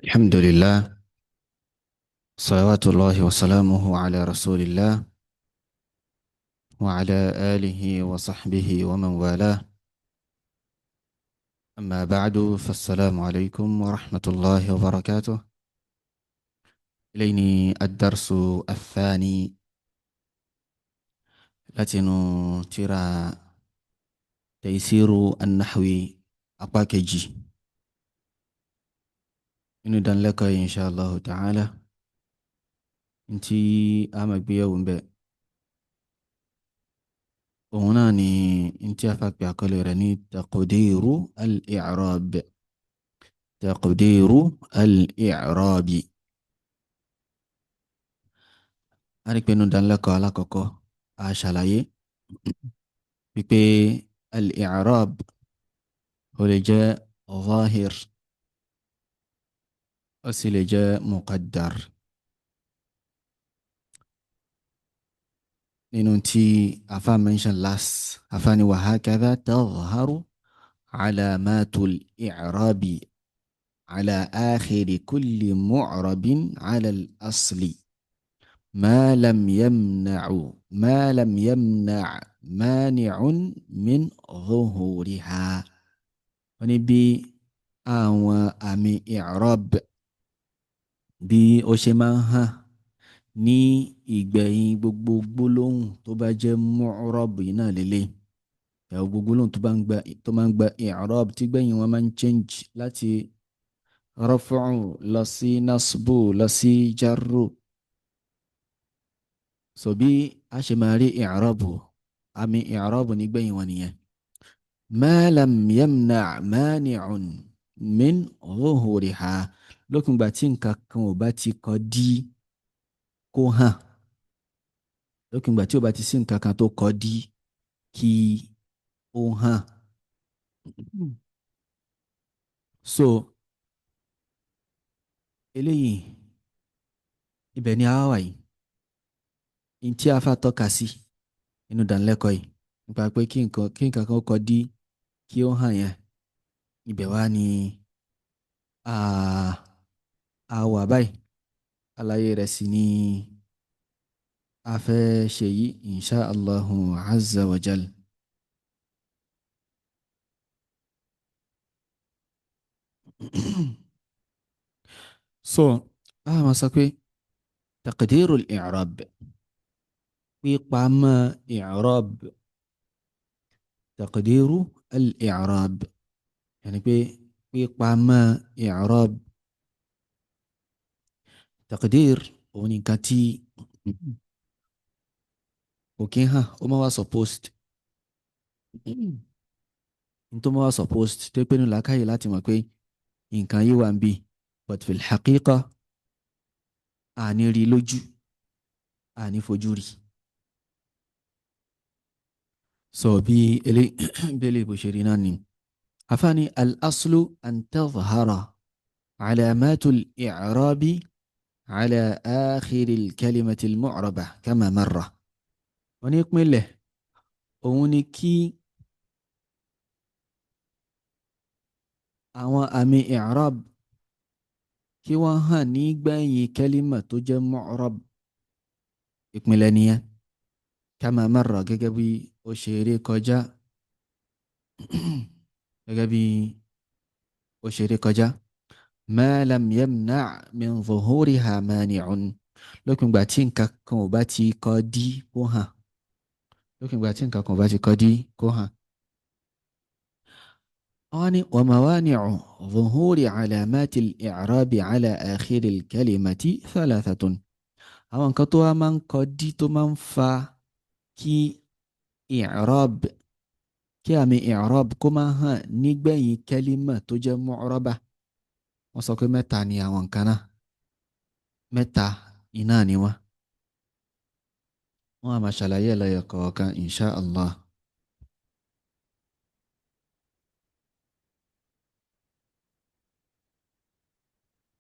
الحمد لله، صلوات الله وسلامه على رسول الله وعلى آله وصحبه ومن والاه. أما بعد، فالسلام عليكم ورحمة الله وبركاته. إليني الدرس الثاني لتن ترى تيسير النحو أباكجي إن دان لك إن شاء الله تعالى. انتي أما بيوم بي وناني انتي أفاك بأقل رني تقدير الإعراب. تقدير الإعراب. a rí pé inú ìdánilẹ́kọ̀ọ́ alákọ̀ọ́kọ́ a ṣàlàyé wípé al-i'rab ó lè jẹ́ zahir, ó sì lè jẹ́ muqaddar. nínú tí afa mention last, afa ni wa hakadha tadhharu alamatul i'rabi ala akhiri kulli mu'rabin ala al-asli ما لم يمنع ما لم يمنع مانع من ظهورها. wọ́n ní bí àwọn àmì i'rab bí ó ṣe máa ń hàn ní ìgbẹ̀yìn gbogbo gbólóhùn tó bá jẹ́ mu'rab yìí náà lélẹ̀. gbogbo gbólóhùn tó máa ń gba i'rab tí gbẹ̀yìn wọn máa ń change láti raf'u lọ sí nasbu lọ sí jarru. so bí a ṣe máa rí i'rabu, àmì i'rabu nígbẹ̀yìn wọn nìyẹn. ma lam yamna' mani'un min zuhuriha, lókun ìgbà tí nǹkan kan ò bá ti kọ́ dí kó hàn, lókun ìgbà tí ò bá ti sí nǹkan kan tó kọ́ dí kí ó hàn. so eléyìí, ibẹ̀ ni a wà yìí. in tí a fà tọ́ka sí inú ìdánilẹ́kọ̀ọ́ yìí nípa pé kí nǹkan kan kọ́ dí kí ó hàn yẹn, ibẹ̀ wá ni a wà báyìí. àlàyé rẹ̀ sì ni a fẹ́ ṣe yìí insha Allahu azza wa jal. so a máa sọ pé taqdirul i'rab, pípamọ́ i'rab. taqdiru al-i'rab yàní pé pípamọ́ i'rab. taqdir òun ni nǹkan tí kò kí ń hàn, ó máa wá supposed. n tó máa wá supposed tó pé ní làákàyè láti mọ̀ pé nǹkan yìí wà ń bí, but fil haqiqa àní rí lójú, àní fojú rí. so bí eléyìí bó ṣe rí náà ni afáàní al-aslu an tadhhara alamatul i'rabi ala akhiril kalimatil mu'raba kama marra. wọ́n ní ìpínlẹ̀ òun ni kí àwọn àmì i'rab kí wọ́n hàn ní gbẹ̀yìn kẹ́límà tó jẹ́ mu'rab. ìpínlẹ̀ nìyẹn. kama marra, gẹ́gẹ́ bí ó ṣe rí kọjá gẹ́gẹ́ bí ó ṣe rí kọjá. ma lam yamna' min zuhuriha mani'un, lókun ìgbà tí nǹkan kan ò bá ti kọ́ dí kó hàn. lókun ìgbà tí nǹkan kan ò bá ti kọ́ dí kó hàn. wọ́n ní wa mawani'u zuhuri alamatil i'rabi ala akhiril kalimati thalathatun. àwọn nǹkan tó wá máa ń kọ́ dí tó máa ń fa kí i'rab, kí àmì i'rab kó máa hàn nígbẹ̀yìn kẹ́límà tó jẹ́ mu'raba. wọ́n sọ pé mẹ́ta ni àwọn nǹkan náà, mẹ́ta iná ni wọ́n. wọ́n á máa ṣàlàyé ẹlẹ́yọ kọ̀ọ̀kan insha Allah.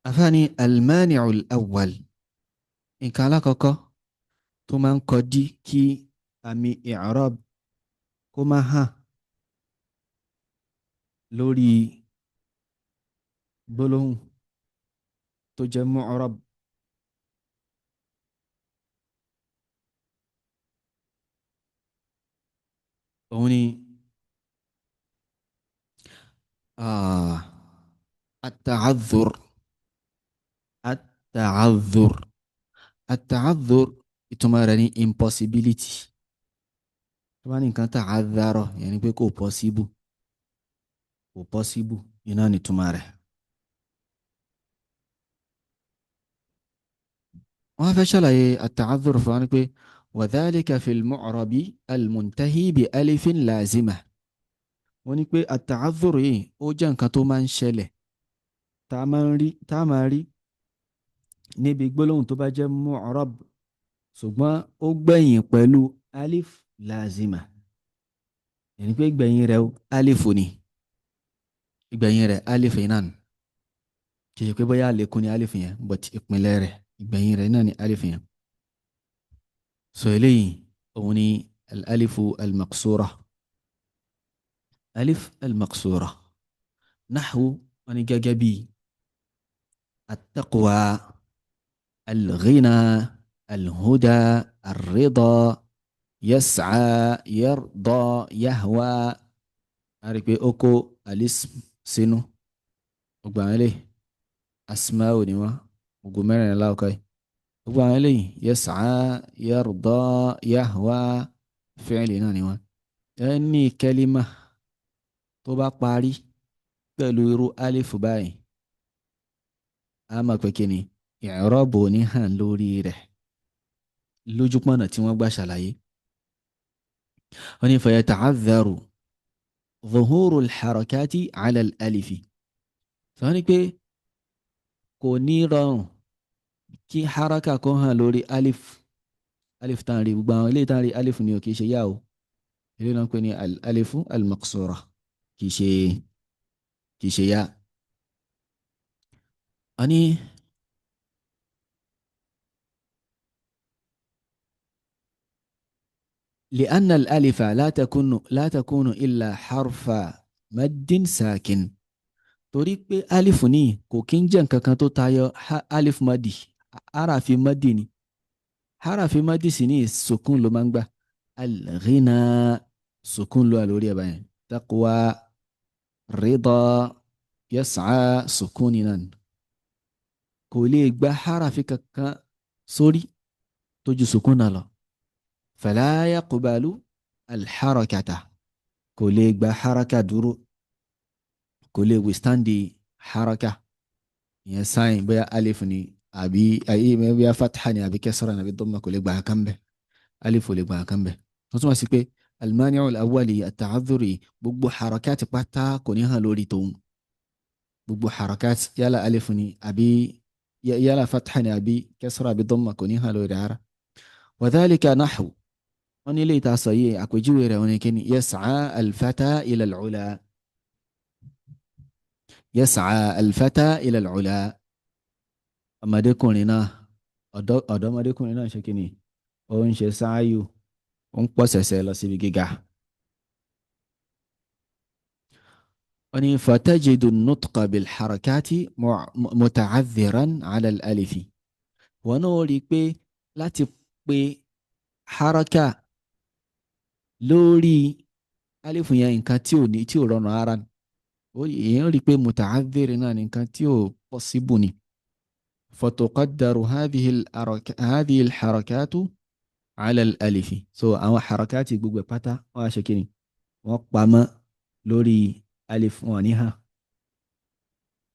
afáàní al-mani'ul awwal, nǹkan alákọ̀ọ́kọ́ tó máa ń kọ́ dí kí àmì i'rab kó máa hàn lórí gbólóhùn tó jẹ́ mu'rab. òun ni ah, at-ta'adhur. at-ta'adhur. at-ta'adhur ìtumọ̀ rẹ̀ ní impossibility. tó bá ní nǹkan ta'adhara yẹn ni pé kò possible. kò possible iná ní ìtumọ̀ rẹ̀. wọ́n fẹ́ ṣàlàyé at-ta'adhur fún wa ní pé wa dhalika fil mu'rabi al-muntahi bi alifin lazimah. wọ́n ní pé at-ta'adhur yìí ó jẹ́ nǹkan tó máa ń ṣẹlẹ̀ tá a máa rí níbi gbólóhùn tó bá jẹ́ mu'rab ṣùgbọ́n ó gbẹ̀yìn pẹ̀lú alif lazima. ẹni pé ìgbẹ̀yìn rẹ̀ alif ni. ìgbẹ̀yìn rẹ̀ alif náà ni. kì í ṣe pé bóyá àlékún ni alif yẹn but ìpínlẹ̀ rẹ̀ ìgbẹ̀yìn rẹ̀ náà ni alif yẹn. so eléyìí òun ni al-alifu al-maqsura. alif al-maqsura nahwu wọn ni gẹ́gẹ́ bí at-taqwa, al-ghina, al-huda, ar-rida, yas'a, yarda, yahwa. a rí pé ó kó alism sínú gbogbo àwọn eléyìí asma'u ni wọ́n gbogbo mẹ́rin láwùká yìí. gbogbo àwọn eléyìí yas'a, yarda, yahwa fi'li náà ni wọ́n. ẹni kẹlímà tó bá parí pẹ̀lú irú alifu báyìí a máa pè kí ni i'rabu ní hàn lórí rẹ̀ lójúpọ̀nà tí wọ́n gbà ṣàlàyé. wọ́n ní fayata'adharu dhuhuru al-harakati ala al-alifi. sọ ní pé kò ní rọrùn kí haraka kó hàn lórí alif. alif tán rí gbogbo àwọn ilé tán rí alif ni ò kìí ṣe yá o. ilé náà pè ní al-alifu al-maqsura kìí ṣe yá. wọ́n ní لأن الألف لا تكون إلا حرف مد ساكن. torí pé alifu ní kò kí ń jẹ́ nǹkan kan tó tayọ alif madi. harafi madi ni. harafi madi sì ní sukun ló máa ń gbà. al-ghina sukun ló wà lórí ẹ̀ báyẹn. taqwa, rida, yas'a sukun náà kò lè gba harafi kankan sórí tó ju sukun náà lọ. fala yaqbalu al-harakata kò lè gba haraka dúró kò lè withstand haraka. ìyẹn sáyìn bóyá alif ni àbí bóyá fatha ni àbí kẹsàrà ni àbí dhamma kò lè gba kan bẹ́ẹ̀. alif ò lè gba kan bẹ́ẹ̀. tó túmọ̀ sí pé al-mani'u al-awwali at-ta'adhuri gbogbo harakati pátá kò ní hàn lórí tòun. gbogbo harakati yálà alif ni àbí yálà fatha ni àbí kẹsàrà àbí dhamma kò ní hàn lórí rárá. wa dhalika nahwu wọ́n ní ilé ìtasọ yìí àpèjúwe rẹ̀ wọ́n ní kíni yas'a al-fata ila al-ula. yas'a al-fata ila al-ula. ọmọdékùnrin náà ọ̀dọ́mọdékùnrin náà ṣe kíni ó ń ṣe sáàyù ó ń pọ̀ sẹ̀sẹ̀ lọ síbi gíga. wọ́n ní fatajidu an-nutqa bil-harakati muta'adhiran ala al-alifi. wọ́n náà rí i pé láti pe haraka lórí alifu yẹn nǹkan tí ò rọrùn ara ni. èèyàn rí i pé muta'adhir náà ní nǹkan tí ò possible ni. fatuqaddaru hadhihi al-harakatu ala al-alifi. so àwọn harakati gbogbo pátá wọ́n á ṣe kí ni wọ́n pamọ́ lórí alif wọn ní hàn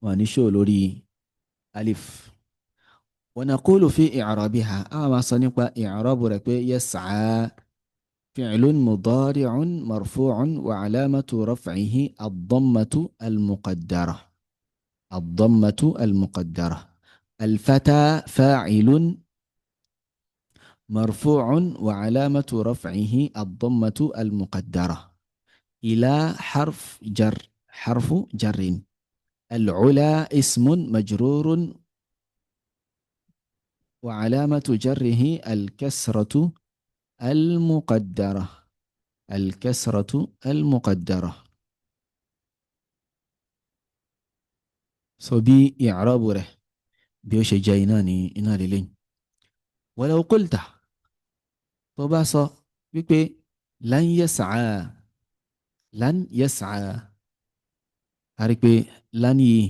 wọn ní ṣó lórí alif. wa naqulu fi i'rabiha àwọn máa sọ nípa i'rabu rẹ̀ pé yas'a فعل مضارع مرفوع وعلامة رفعه الضمة المقدرة. الضمة المقدرة. الفتى فاعل مرفوع وعلامة رفعه الضمة المقدرة. إلى حرف جر. العلا اسم مجرور وعلامة جره الكسرة المقدرة. الكسرة المقدرة. so bí i'rabu rẹ̀ bí ó ṣe jẹ́ iná ní iná lílé. walau qulta tó bá sọ wípé lan yas'a lan yas'a a rí pé lan yìí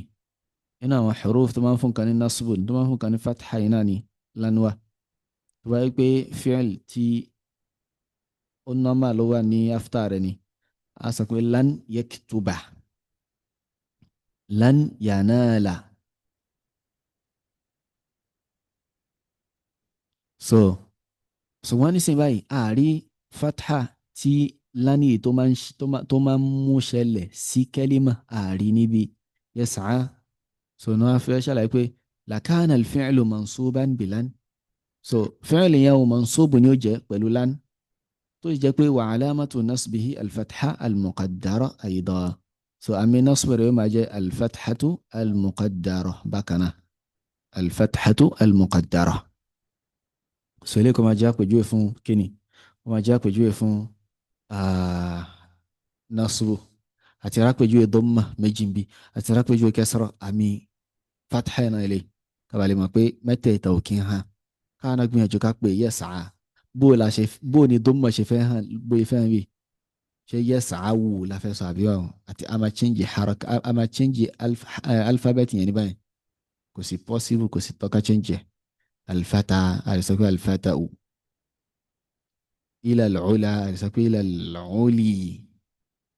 iná àwọn huruf tó máa ń fún kan ní nasbu tó máa ń fún kan ní fatha iná ní lan wà. tó bá yẹ pé fi'l tí ó normal ló wà ní after rẹ̀ ni a sọ pé lan yaktuba lan yanala. so ṣùgbọ́n nísìnyí báyìí àárí fatha tí lani tó máa ń mú ṣẹlẹ̀ sí kẹ́límà àárí níbi yas'a. so náà fẹ́ ṣàlàyé pé lakana al-fi'lu mansuban bilan. so fi'lu yẹn o mansubu ni ó jẹ́ pẹ̀lú lan tó jẹ́ pé wa alamatu nasbihi al-fatha al-muqaddara aydan. so àmì nasb rẹ̀ máa jẹ́ al-fathatu al-muqaddara bákan náà al-fathatu al-muqaddara. so ilé kò máa jẹ́ àpèjúwe fún kíni ó máa jẹ́ àpèjúwe fún nasbu àti àpèjúwe dhamma méjì ń bí àti àpèjúwe kasra àmì fatha náà ilé kábàlẹ̀ mọ̀ pé mẹ́tẹ̀ẹ̀ta ò kí ń hàn káwọn náà gbìyànjú ká pé yas'a bó ni dhamma ṣe fẹ́ hàn bó ifẹ́ hàn bí ṣe yas'a wù la fẹ́ sọ àbí wọn àti a máa change haraka a máa change alphabet yẹn ní báyìí kò sí possible kò sí tọ́ka change ẹ̀. الفتى ألسكوا الفتى إلى العلا ألسكوا إلى العلي.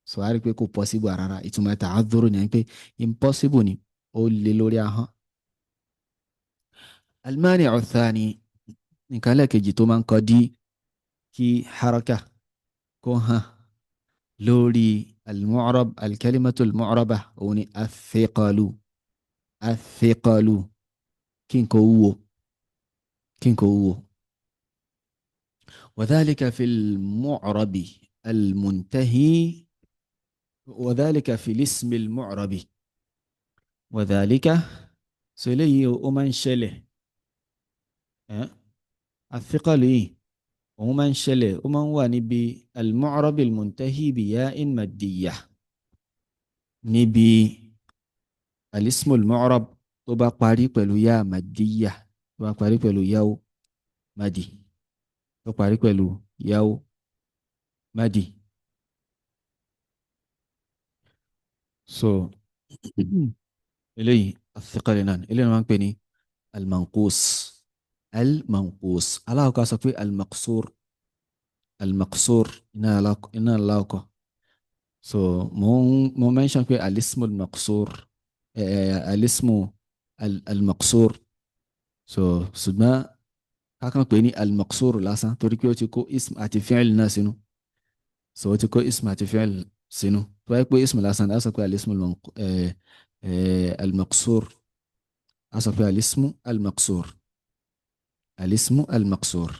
so a rí pé kò possible rárá ìtumọ̀ ta'adhur ni pé impossible ni ó lè lórí ahọ́n. المانع الثاني nǹkan lẹ́ẹ̀kejì tó máa ń kọ́ dí kí haraka kó hàn lórí المعرب الكلمة المعربة òun ni الثقل الثقل kí n kò wúwo وذلك في المعرب المنتهي وذلك في الاسم المعرب وذلك سلي ومن شله الثقل ومن شله ومن ونبي المعرب المنتهي بياء مادية نبي الاسم المعرب طبق قريب يا مادية tó parí pẹ̀lú yáwó madi tó parí pẹ̀lú yáwó madi. so eléyìí athiqali náà eléyìí wọ́n ń pè ní almanqus aláwọ̀ká sọ pé almaqsur iná aláwọ̀kọ́. so mo mention pé alismu almaqsur alismu almaqsur. so ṣùgbọ́n kákan pè ní al-maqsur lásán torí pé ó ti kó ism àti fi'l náà sínú. so ó ti kó ism àti fi'l sínú tó wáyé pé ism lásán á sọ pé al-ismu al-maqsur á sọ pé al-ismu al-maqsur al-ismu al-maqsur.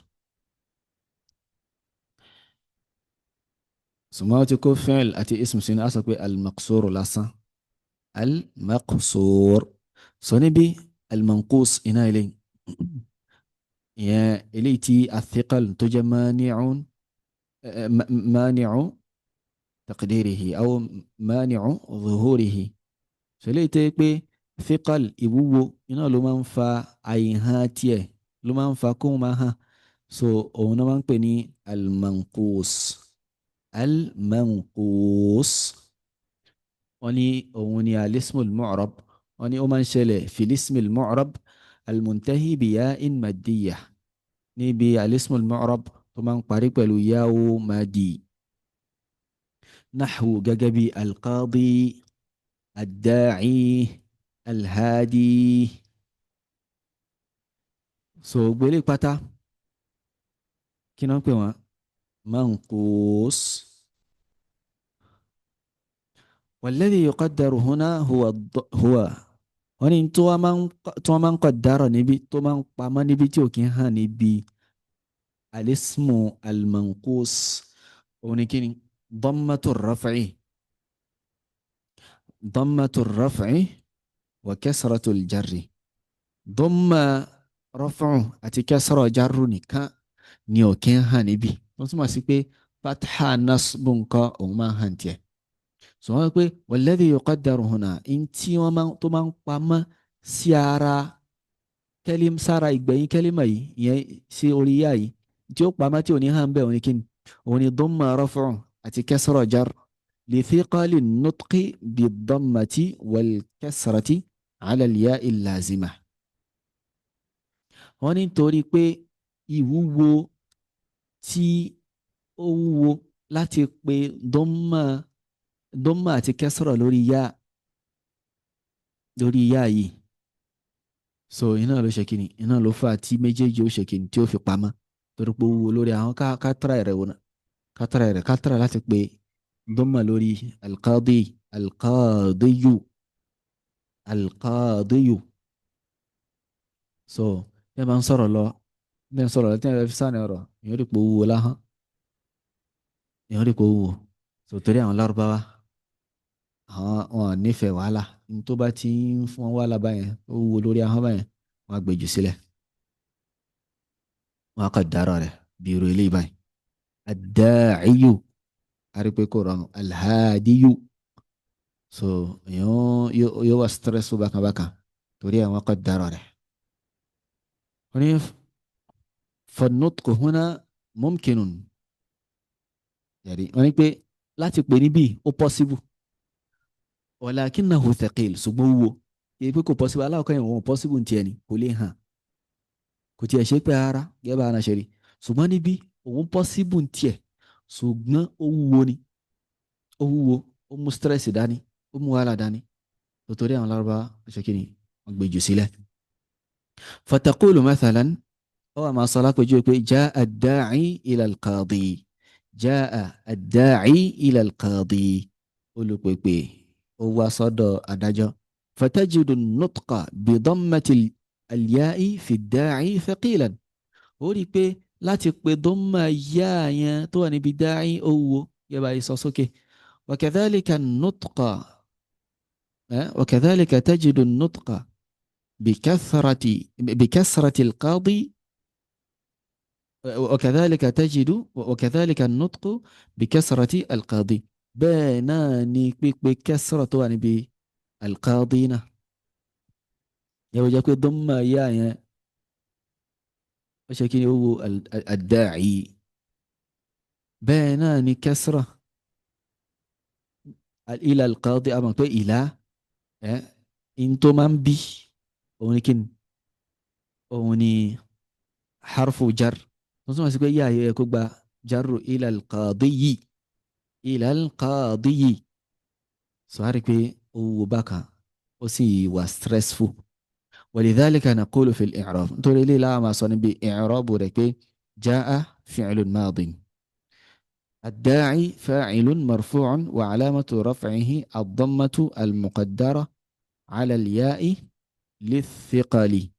ṣùgbọ́n ó ti kó fi'l àti ism sínú á sọ pé al-maqsur lásán al-maqsur. so níbi al-manqus iná ilé ìyẹn eléyìí tí athiqal tó jẹ́ mani'u taqdirihi aw mani'u zuhurihi. so eléyìí tó yẹ pé thiqal ìwúwo iná ló máa ń fa àìhàn tiẹ̀ ló máa ń fa kó máa hàn. so òun náà máa ń pè ní al-manqus wọ́n ní òun ni al-ismu al-mu'rab wọ́n ní ó máa ń ṣẹlẹ̀ fil ismi al-mu'rab المنتهي بياء مادية níbi الاسم المعرب tó máa ń parí pẹ̀lú yáwó madi. نحو gẹ́gẹ́ bí القاضي الداعي الهادي. so gbélé pátá kí náà pè wọ́n منقوص. والذي يقدر هنا هو wọ́n ní tí wọ́n máa ń kọ́ dárọ̀ níbi tó máa ń pamọ́ níbi tí ò kí ń hàn níbi alismu almanqus òun ni kíni dammatu raf'i wa kasratu aljarri. damma raf'u àti kasra jarru nìkan ni ò kí ń hàn níbi wọ́n túmọ̀ sí pé fatha nasbu nǹkan òun máa ń hàn tiẹ̀. so wọ́n pé walladhi yuqaddaru huna in tí wọ́n tó máa ń pamọ́ sí ara kẹ́lím sára ìgbẹ̀yìn kẹ́límà yìí ìyẹn sí orí yá yìí tí ó pamọ́ tí ò ní hàn bẹ́ẹ̀ òní kíni òní dhamma raf'u àti kasra jar li thiqali nutqi bi dhammati wal kasrati ala al-ya'i al-lazima. wọ́n ní torí pé ìwúwo tí ó wúwo láti pe dhamma àti kasra lórí yá yìí so iná ló ṣe kíni iná ló fà tí méjèèjì ó ṣe kíni tí ó fi pamọ́ torí pé ó wúwo lórí àwọn kátàrà rẹ̀ wò náà kátàrà láti pe dhamma lórí alqadiyu so ẹ máa ń sọ̀rọ̀ lọ tí ẹ fi sáà ní ọ̀rọ̀ èèyàn rí pé ó wúwo láhán èèyàn rí pé ó wúwo so torí àwọn lárúbáwá àwọn wọn nífẹ̀ẹ́ wàhálà ní tó bá ti ń fún wọn wàhálà báyẹn ó wúwo lórí ahọ́n báyẹn wọn á gbèjù sílẹ̀ wọn á kà dárọ̀ rẹ̀ bí irú eléyìí báyìí ad-da'iyu àrípé kò rọrùn al-hadiyu so èèyàn yóò wá stress bákan torí àwọn kà dárọ̀ rẹ̀ wọ́n ní fan-nutqu huna mumkinun yàrí wọ́n ní pé láti pè níbí ó possible walakinahu thaqil ṣùgbọ́n wúwo èyí pé kò possible aláwọ̀kọ́ yẹn wọ́n possible ní tiẹ̀ ni kò lè hàn kò tiẹ̀ ṣe pé ara gẹ́gẹ́ bá ara ṣe rí ṣùgbọ́n níbí òun possible ní tiẹ̀ ṣùgbọ́n ó wúwo ni ó wúwo ó mú stress dání ó mú wàhálà dání nítorí àwọn lárúbá ṣe kí ni wọ́n gbé jù sílẹ̀. fataqulu mathalan ó wà máa sọ lápẹjù pé jaa ad-da'i ila al-qadi jaa ad-da'i ila al-qadi olùpèpè ó wá sọ́dọ̀ adájọ́ fatajidu nutqa bi dammati al-ya'i fi ad-da'i thaqilan ó rí i pé láti pe dhamma yá yẹn tó wà níbi da'i ó wúwo yẹ báyìí sọ sókè wa kadhalika an-nutqa وكذلك تجد النطق بكثرة القاضي وكذلك النطق بكثرة القاضي بيناني بكثرة يعني بالقاضين يوجد ضم يا وشكل هو الداعي بيناني كسرة إلى القاضي أما إلى انتو من بي ونكن وني حرف جر نسمع سيقول يا يكوبا جر إلى القاضي سوارك بي وبكى وسي وسترسفو ولذلك نقول في الإعراب تقول لي لا ما صنع بإعراب ركي جاء فعل ماض الداعي فاعل مرفوع وعلامة رفعه الضمة المقدرة على الياء للثقل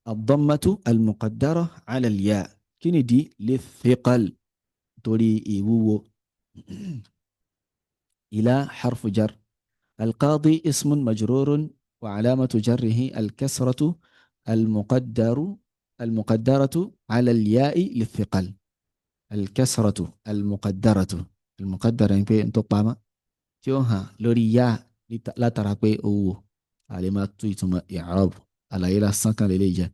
الضمة المقدرة على الياء كندي للثقل تولي إيوو إلى حرف جر القاضي اسم مجرور وعلامة جره الكسرة المقدرة على الياء للثقل الكسرة المقدرة يعني أنتو قامة تيوها لوري يا لا ترى بي أو علامات تويتم إعراب على إلى السكن لليجا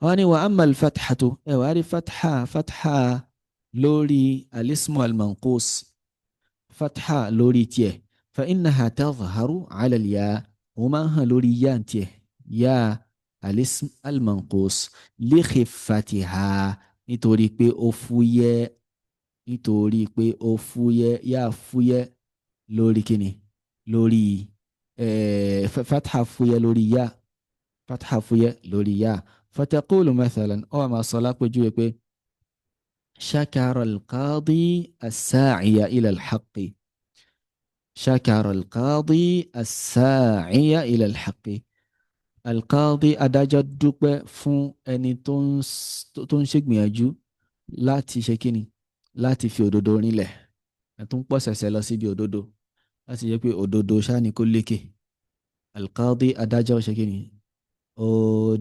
واني وأما الفتحة واري فتحة لوري الاسم المنقوص فتحة لوري تيه فإنها تظهر على الياء وما لوري يان تيه يا الاسم المنقوص لخفتها nítorí pé ó fúyẹ́ yá fúyẹ́ lórí kíni lórí fatha fúyẹ́ lórí yá fataqulu mathalan ó máa sọ lápẹjúwe pé shakara al-qadi as-sa'iya ila al-haqqi shakara al-qadi as-sa'iya ila al-haqqi alqadi adájọ́ dúpẹ́ fún ẹni tó ń ṣègbìyànjú láti ṣe kíni láti fi òdodo rinlẹ̀ tó ń pọ̀sẹ̀sẹ̀ lọ síbi òdodo láti jẹ́ pé òdodo ṣáà ni kó lékè alqadi adájọ́ ṣe kíni ó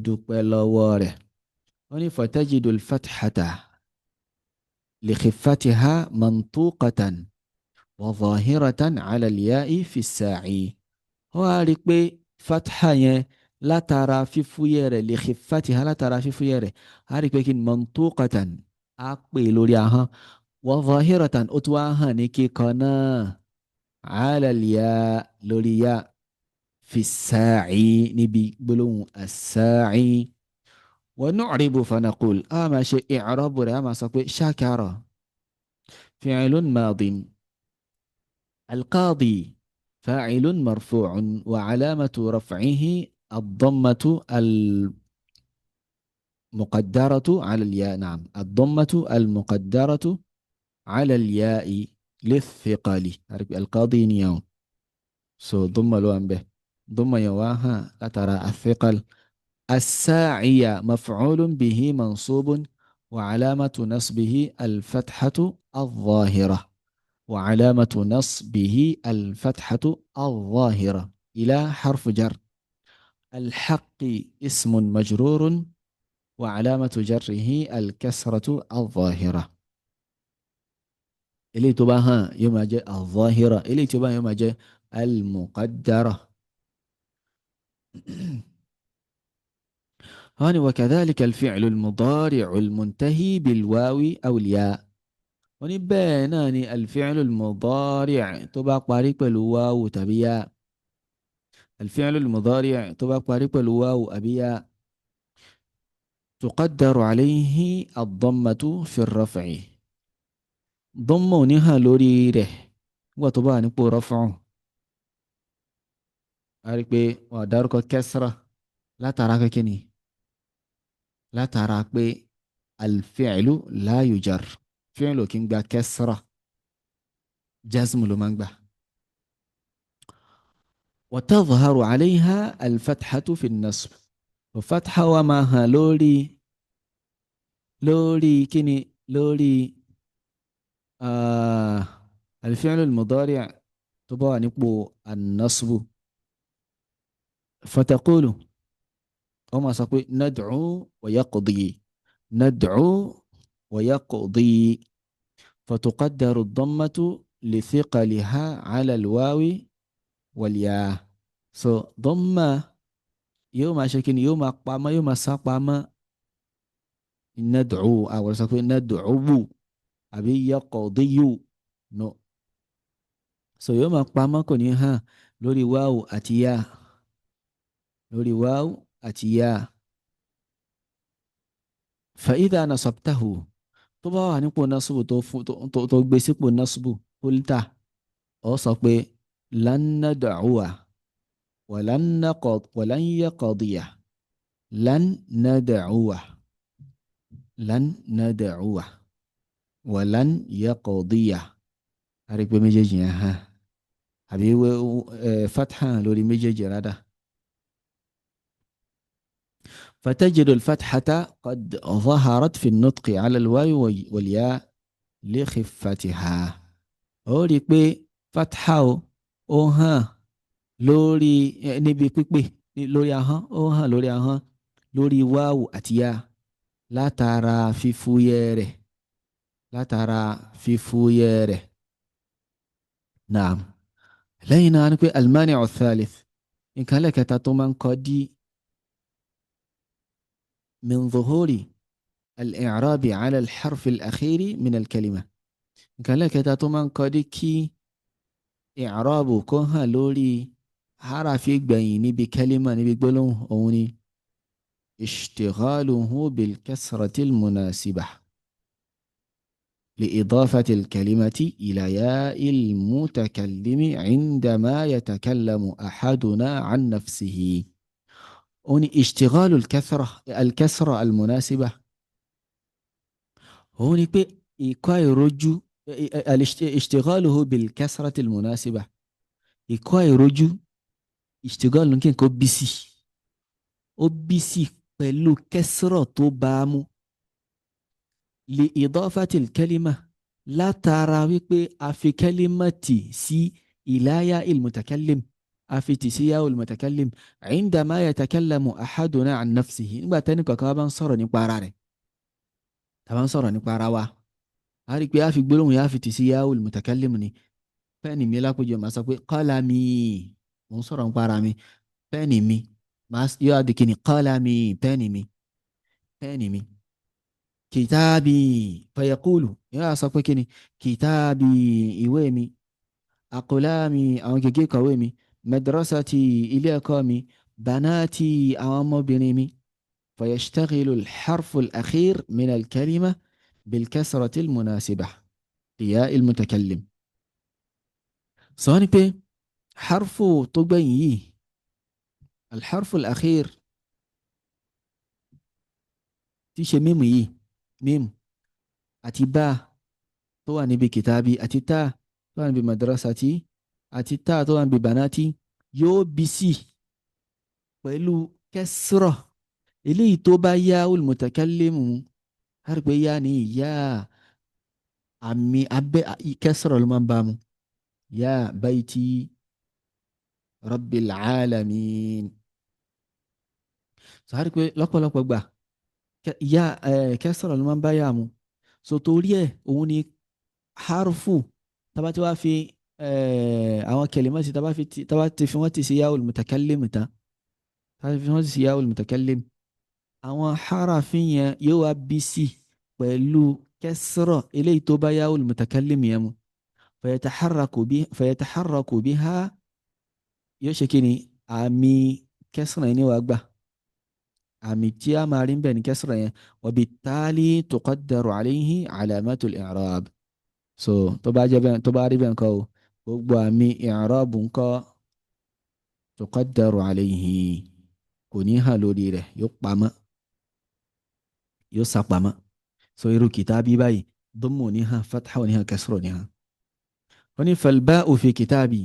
dúpẹ́ lọ́wọ́ rẹ̀ wọ́n ní fatajidul fathata li khiffatiha mantuqatan wa zahiratan ala al-ya'i fi as-sa'i wọ́n á rí pé fatha yẹn látara fífúyẹ́ rẹ̀ li khiffatiha látara fífúyẹ́ rẹ̀ a rí pé kí ni mantuqatan á pè lórí ahọ́n wa zahiratan ó tún wá hàn ní kíkọ náà ala al-ya lórí ya fi sáàcì níbi gbólóhùn as-sáàcì wa nu'ribu fanaqul a máa ṣe i'rabu rẹ̀ a máa sọ pé shakara fi'lun madin alqaadi fa'ilun marfu'un wa alamatu raf'ihi الضمة المقدرة على الياء نعم الضمة المقدرة على الياء للثقل القاضي نيون سو ضم لو به ضم يواها لا ترى الثقل الساعية مفعول به منصوب وعلامة نصبه الفتحة الظاهرة وعلامة نصبه الفتحة الظاهرة إلى حرف جر الحق اسم مجرور وعلامة جره الكسرة الظاهرة إلي تباها يوم جاء الظاهرة إلي تباها يوم جاء المقدرة هاني وكذلك الفعل المضارع المنتهي بالواو أو الياء ونبيناني الفعل المضارع تبقى قريب الواو تبيا الفعل المضارع تبقى قريب الواو أبيا تقدر عليه الضمة في الرفع ضمونها لوريره وطبعا نقول رفعه أريك ودارك كسرة لا تراك كني لا تراك الفعل لا يجر فعل كنبا كسرة جزم لمنبه وتظهر عليها الفتحة في النصب وفتحة وماها لوري كني لوري الفعل المضارع طبعا نقول النصب فتقول وما سقول ندعو ويقضي ندعو ويقضي فتقدر الضمة لثقلها على الواو والياء ضمة يوم شكل يوم أقام يوم سقام ندعو أو سقول ندعو أبي يقضي no yóò máa pamọ́ kò ní hàn lórí wáwù àti yá lórí wáwù àti yá فإذا نصبته tó bá wà nípò násùbù tó gbé sípò násùbù qulta ó sọ pé lan nad'uwa walan yaqdiya lan nad'uwa walan yaqdiya a rí pé méjèèjì yẹn hàn àbí fatha lórí méjèèjì rádà فتجد الفتحة قد ظهرت في النطق على الواو والياء لخفتها ó rí pé fatha ó hàn lórí níbi pípé lórí ahọ́n ó hàn lórí ahọ́n lórí wáwù àti yá látara fífúyẹ́ rẹ̀ naam lẹ́yìn náà ni pé almani'u thalith nǹkan lẹ́kẹta tó máa ń kọ́ dí من ظهور الإعراب على الحرف الأخير من الكلمة nǹkan lẹ́kẹta tó máa ń kọ́ dí kí ì'rábù kó hàn lórí harafi gbẹ̀yìn níbi kẹ́límà níbi gbólóhùn òun ni اشتغاله بالكسرة المناسبة لإضافة الكلمة إلى ياء المتكلم عندما يتكلم أحدنا عن نفسه هون اشتغال الكسرة المناسبة هون إيقاع رجو اشتغاله بالكسرة المناسبة إيقاع رجو اشتغال ممكن كو بيسي pẹ̀lú kẹsìrọ̀ tó bá mú li idafati al-kalima látara wípé a fi kalimati sí ìláyà il-mutakallim a fi tì sí yáwó il-mutakallim indama yatakallamu ahaduna an nafsihi nígbà tẹ́ni kọ̀ọ̀kan bá ń sọ̀rọ̀ nípa ara rẹ̀ tàbá ń sọ̀rọ̀ nípa ara wa a rí pé a fi gbólóhùn yá fi tì sí yáwó il-mutakallim ni pẹ́ẹ̀nì mi lápòjọ máa sọ pé qalami mo ń sọ̀rọ̀ nípa ara mi pẹ́ẹ̀nì mi yóò di kíni qalami pẹ́ẹ̀nì mi pẹ́ẹ̀nì mi kìtàbí fayaqulu yóò sọ pé kíni kìtàbí ìwé mi aqlami àwọn gègé kọ̀wé mi madrasati ilé ẹ̀kọ́ mi banati àwọn ọmọbìnrin mi fayashtaghilu alḥarfu al-akhir min al-kalima bilkasrati al-munasiba liya il-mutakallim. sọ ni pé harfu tó gbẹ̀yìn yìí alḥarfu al-akhir tí ṣe mímu yìí mímu àti bá tó wà níbi kìtàbí àti tá tó wà níbi madrasati àti tá tó wà níbi banati yóò bí sí pẹ̀lú kẹsìrọ̀ eléyìí tó bá yá olùmọ̀tàkálẹ́mù àrùgbé yá ni yá àmì abẹ́ kẹsìrọ̀ ló máa ń bá mu yá bayti rabbil alamin. sọ àrùgbé lọ́pọ̀lọpọ̀ gbà yá kẹsìrọ̀ ló máa ń bá yá mu so torí ẹ̀ òun ni harfu tábà tí wàá fi àwọn kẹlẹ́mọ́ sí tábà tí fi wọ́n ti sí yá olùmọ̀tàkálẹ́mù tán tábà tí fi wọ́n ti sí yá olùmọ̀tàkálẹ́mù àwọn harafin yẹn yóò wá bí sí pẹ̀lú kẹsìrọ̀ eléyìí tó bá yá olùmọ̀tàkálẹ́mù yẹn mu fayataharraku biha yóò ṣe kí ni àmì kẹsìrọ̀ yẹn ni wàá gbà àmì tí a máa rí bẹ́ẹ̀ ni kẹsìrọ̀ yẹn wabittali tuqaddaru alayhi alamatul i'rab. so tó bá jẹ́ bẹ́ẹ̀ tó bá rí bẹ́ẹ̀ nǹkan o gbogbo àmì i'rab nǹkan tuqaddaru alayhi kò ní hàn lórí rẹ̀ yóò pamọ́ yóò sápamọ́. so irú kìtàbí báyìí dhammu ní hàn fatha ní hàn kasra ní hàn. wọ́n ní falba'u fi kìtàbí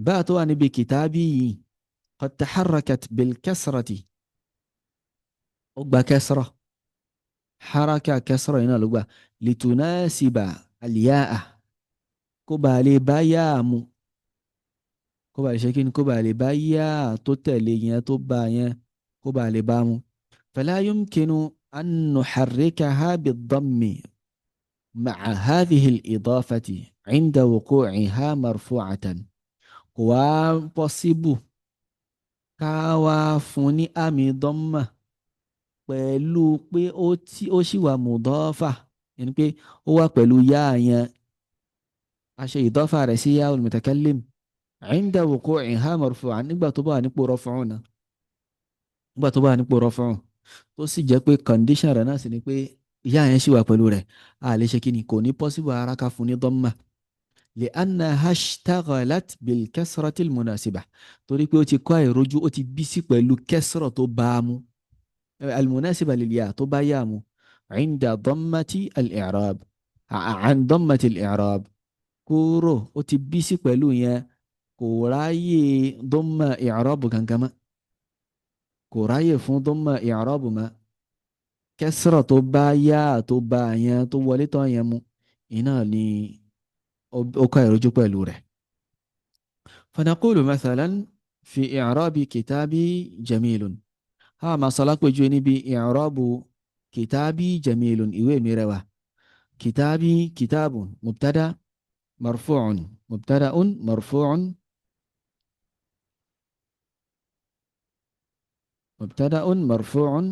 bá tó wà níbi kìtàbí yìí qad taharrakat bil kasrati ó gba kasra haraka kasra yìí náà ló gbà litunasiba al-ya'a kó bá lè bá yá mu kó bá lè ṣe kí ni kó bá lè bá yá tó tẹ̀lé yẹn tó bá yẹn kó bá lè bá mu. fala yumkinu an nuharrikaha bid-dammi ma'a hadhihi al-idafati 'inda wuqu'iha marfu'atan kò wá pọ́síbù ká wá fún ní àmì dọ́mà pẹ̀lú pé ó sì wà mùdọ́fà yẹn pé ó wà pẹ̀lú yá yẹn a ṣe ìdọ́fà rẹ̀ sí yá al-mutakallim 'inda wuqu'iha marfu'an nígbà tó bá wà nípò rọ́fùn náà nígbà tó bá wà nípò rọ́fùn tó sì jẹ́ pé condition rẹ̀ náà sì ni pé yá yẹn sì wà pẹ̀lú rẹ̀ a lè ṣe kí ni kò ní pọ́síbù ara ká fún ní dọ́mà li'annaha ishtaghalat bil kasrati al-munasiba torí pé ó ti kọ́ àìrójú ó ti bí sí pẹ̀lú kẹsìrọ̀ tó bá a mú al-munasiba lil-ya tó bá yá mu 'inda dammati al-i'rab 'an dammati al-i'rab kúrò ó ti bí sí pẹ̀lú yẹn kò ráyè damma i'rab kankan mọ́ kò ráyè fún damma i'rab mọ́ kẹsìrọ̀ tó bá yá tó bá yẹn tó wọlé tán yẹn mu iná ni ó kọ́ àìrójú pẹ̀lú rẹ̀. fanaqulu mathalan fi i'rabi kitabi jamilun ha máa sọ lápèjú níbi i'rabu kitabi jamilun ìwé mi rẹwà kitabi kitabun mubtada marfu'un mubtada'un marfu'un mubtada'un marfu'un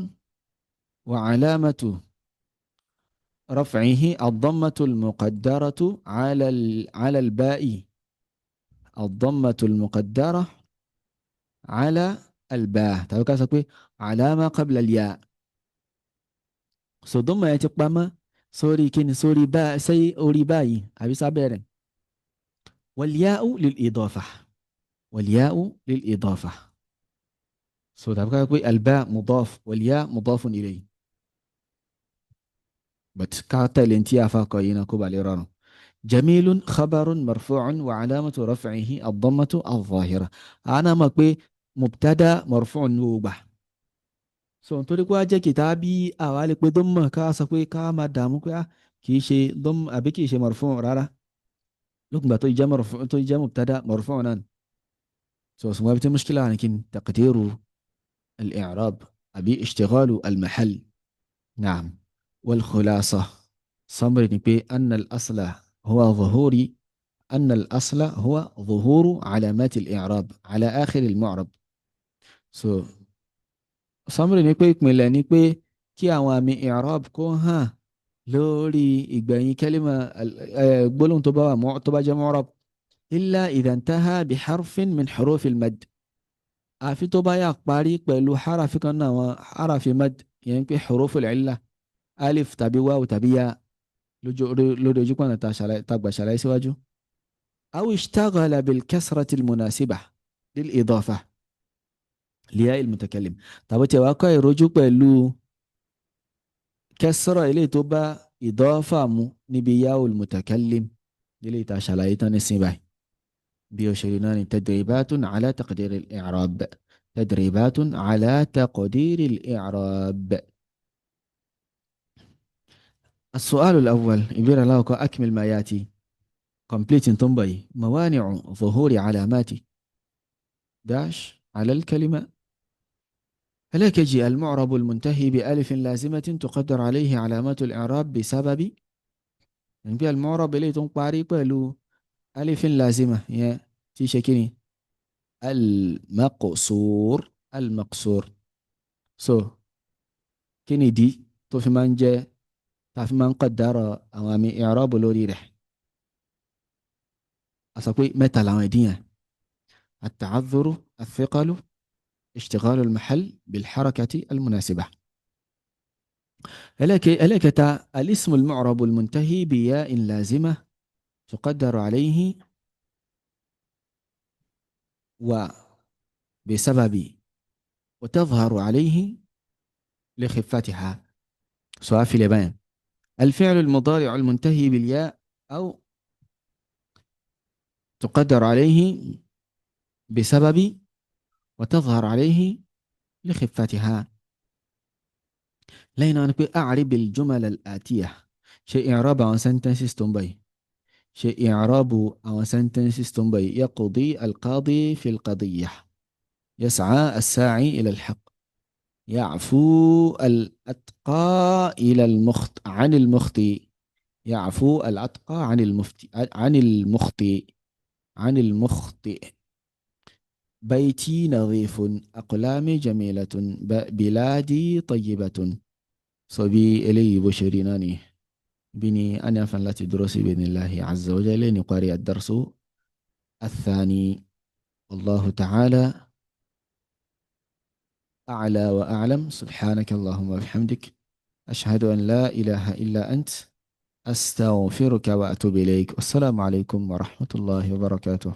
wa alamatu رفعه الضمة المقدرة على الباء الضمة المقدرة على الباء تبقى كاسكوي على ما قبل الياء so ضمة يتقبما سوري كين سوري باء سي أوري باي أبي صابرين والياء للإضافة والياء للإضافة so تبقى كاسكوي الباء مضاف والياء مضاف إليه بس كاتا لنتيا فاقينا كوبا ليرانو جميل خبر مرفوع وعلامة رفعه الضمة الظاهرة أنا مكبي مبتدا مرفوع نوبة so nítorí pé wá jẹ́ kìtàbí àwa lè pe dọ́mọ̀ ká sọ pé ká máa dààmú pé kìí ṣe dọ́mọ̀ àbí kìí ṣe marfu' rárá lókùngbà tó jẹ́ mubtada marfu' náà so sùnwọ́n bí tí mushkila ní kí n taqdiru al-i'rab àbí ishtighalu al-mahal naam. والخلاصة صبر نبي أن الأصل هو ظهور علامات الإعراب على آخر المعرب so summary ni pé ìpìlẹ̀ ni pé kí àwọn àmì i'rab kó hàn lórí ìgbẹ̀yìn kẹ́límà gbólóhùn tó bá wà tó bá jẹ́ mu'rab illa idha intaha bi harfin min hurufil mad àfi tó bá yà parí pẹ̀lú harafi kan náà àwọn harafi mad yẹn pé huruful illa alif tàbí wáwù tàbí ya lójú pọ̀nà tá gbà ṣàlàyé síwájú. aw ishtaghala bil kasrati al munasiba lil idafa liya il mutakallim tàbí tí a wá kọ́ ìrojú pẹ̀lú kẹsọ́rọ̀ ilé tó bá ìdọ́fà mu níbi yawul mutakallim ilé ìta ṣàlàyé tán ní sin báyìí bí ó ṣe rí náà ni tadribatun ala taqdir al-i'rab tadribatun ala taqdir al-i'rab. السؤال الأول يبير الله أكمل ما يأتي complete تنبي موانع ظهور علامات داش على الكلمة هلاك يجي المعرب المنتهي بألف لازمة تقدر عليه علامات الإعراب بسبب يعني المعرب اللي تنقاري بلو ألف لازمة يا تشكيني المقصور المقصور so كني دي تو في من جاء تعرف من قدر أوامي إعراب لوري رح أسأقول متى العمدية التعذر الثقل اشتغال المحل بالحركة المناسبة. إليك الاسم المعرب المنتهي بياء لازمة تقدر عليه وبسبب وتظهر عليه لخفتها. سؤال في اليابان الفعل المضارع المنتهي بالياء أو تقدر عليه بسبب وتظهر عليه لخفتها. لين نقول أعرب الجمل الآتية شيء إعراب عن سنتنسز تنبي شيء إعراب عن سنتنسز تنبي يقضي القاضي في القضية يسعى الساعي إلى الحق يعفو الأتقى إلى عن المخطئ يعفو الأتقى عن المخطئ بيتي نظيف أقلامي جميلة بلادي طيبة صبي إلي بشريناني بني أنا فلت دروسي بإذن الله عز وجل نقارئ الدرس الثاني والله تعالى أعلى وأعلم سبحانك اللهم وبحمدك أشهد أن لا إله إلا أنت أستغفرك وأتوب إليك والسلام عليكم ورحمة الله وبركاته.